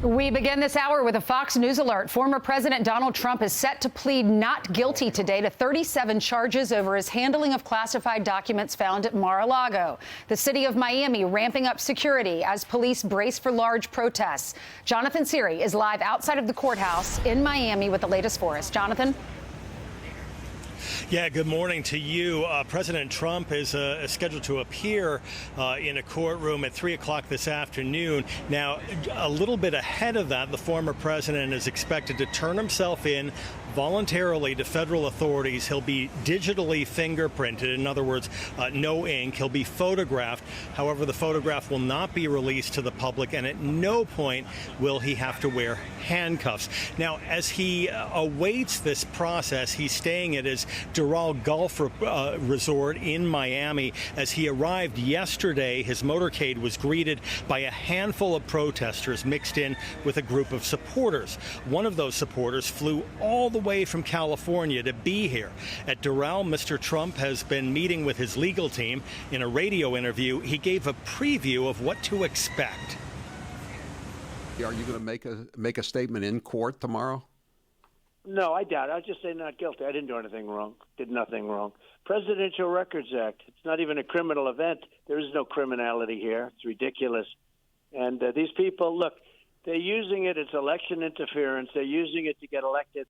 We begin this hour with a Fox News alert. Former President Donald Trump is set to plead not guilty today to 37 charges over his handling of classified documents found at Mar-a-Lago. The city of Miami ramping up security as police brace for large protests. Jonathan Serrie is live outside of the courthouse in Miami with the latest for us. Jonathan? Yeah, good morning to you. President Trump is scheduled to appear in a courtroom at 3 o'clock this afternoon. Now, a little bit ahead of that, the former president is expected to turn himself in voluntarily to federal authorities. He'll be digitally fingerprinted. In other words, no ink. He'll be photographed. However, the photograph will not be released to the public, and at no point will he have to wear handcuffs. Now, as he awaits this process, he's staying at his Doral Golf Resort in Miami. As he arrived yesterday, his motorcade was greeted by a handful of protesters mixed in with a group of supporters. One of those supporters flew all the way from California to be here. At Doral, Mr. Trump has been meeting with his legal team. In a radio interview, he gave a preview of what to expect. Are you going to make a statement in court tomorrow? No, I doubt it. I'll just say not guilty. I didn't do anything wrong. Did nothing wrong. Presidential Records Act. It's not even a criminal event. There is no criminality here. It's ridiculous. And these people, look, they're using it. It's election interference. They're using it to get elected.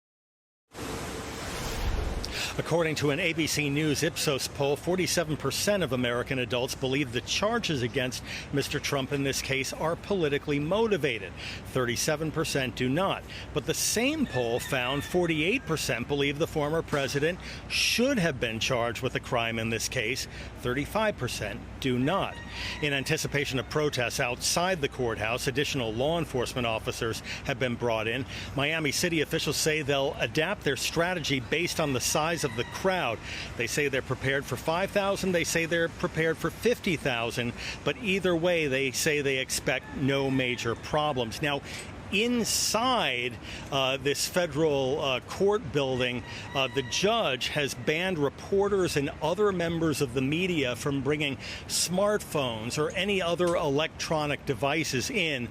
According to an ABC News Ipsos poll, 47% of American adults believe the charges against Mr. Trump in this case are politically motivated. 37% do not. But the same poll found 48% believe the former president should have been charged with a crime in this case. 35% do not. In anticipation of protests outside the courthouse, additional law enforcement officers have been brought in. Miami city officials say they'll adapt their strategy based on the size of the crowd. They say they're prepared for 5,000. They say they're prepared for 50,000. But either way, they say they expect no major problems. Now, inside this federal court building, the judge has banned reporters and other members of the media from bringing smartphones or any other electronic devices in.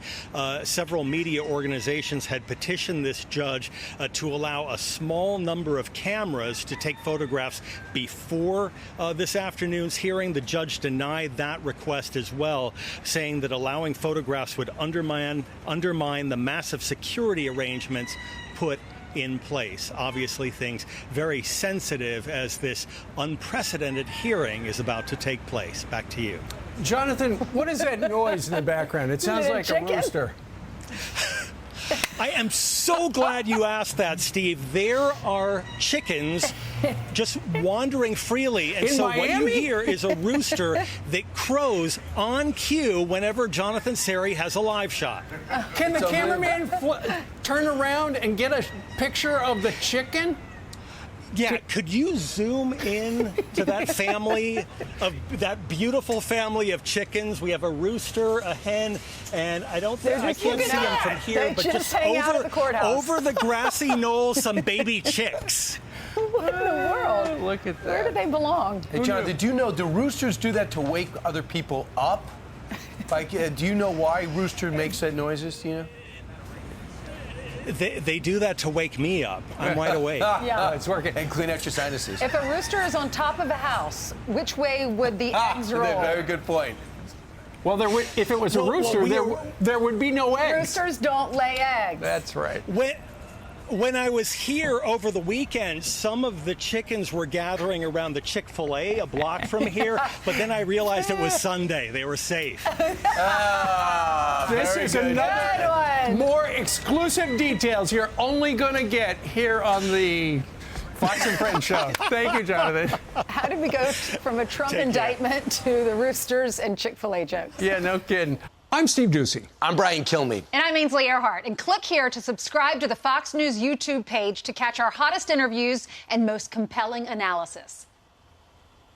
Several media organizations had petitioned this judge to allow a small number of cameras to take photographs before this afternoon's hearing. The judge denied that request as well, saying that allowing photographs would undermine the massive security arrangements put in place. Obviously, things very sensitive as this unprecedented hearing is about to take place. Back to you. Jonathan, what is that noise in the background? It sounds like a rooster. I am so glad you asked that, Steve. There are chickens just wandering freely. And so what you hear is a rooster that crows on cue whenever Jonathan Serrie has a live shot. Can the cameraman turn around and get a picture of the chicken? Yeah, could you zoom in to that family, that beautiful family of chickens? We have a rooster, a hen, and I can't see them from here, but just over the grassy knoll, some baby chicks. What in the world? Look at that. Where do they belong? Hey, Jonathan, do you know, do roosters do that to wake other people up? Like, do you know why rooster makes that noises, do you know? They do that to wake me up. I'm wide awake. Yeah. It's working. And clean out your sinuses. If a rooster is on top of a house, which way would the eggs roll? Very good point. Well, if it was a rooster, there would be no eggs. Roosters don't lay eggs. That's right. When I was here over the weekend, some of the chickens were gathering around the Chick-fil-A a block from here, but then I realized it was Sunday. They were safe. This is another more exclusive details you're only going to get here on the Fox and Friends show. Thank you, Jonathan. How did we go from a Trump indictment to the roosters and Chick-fil-A jokes? Yeah, no kidding. I'm Steve Ducey. I'm Brian Kilmeade. And I'm Ainsley Earhart. And click here to subscribe to the Fox News YouTube page to catch our hottest interviews and most compelling analysis.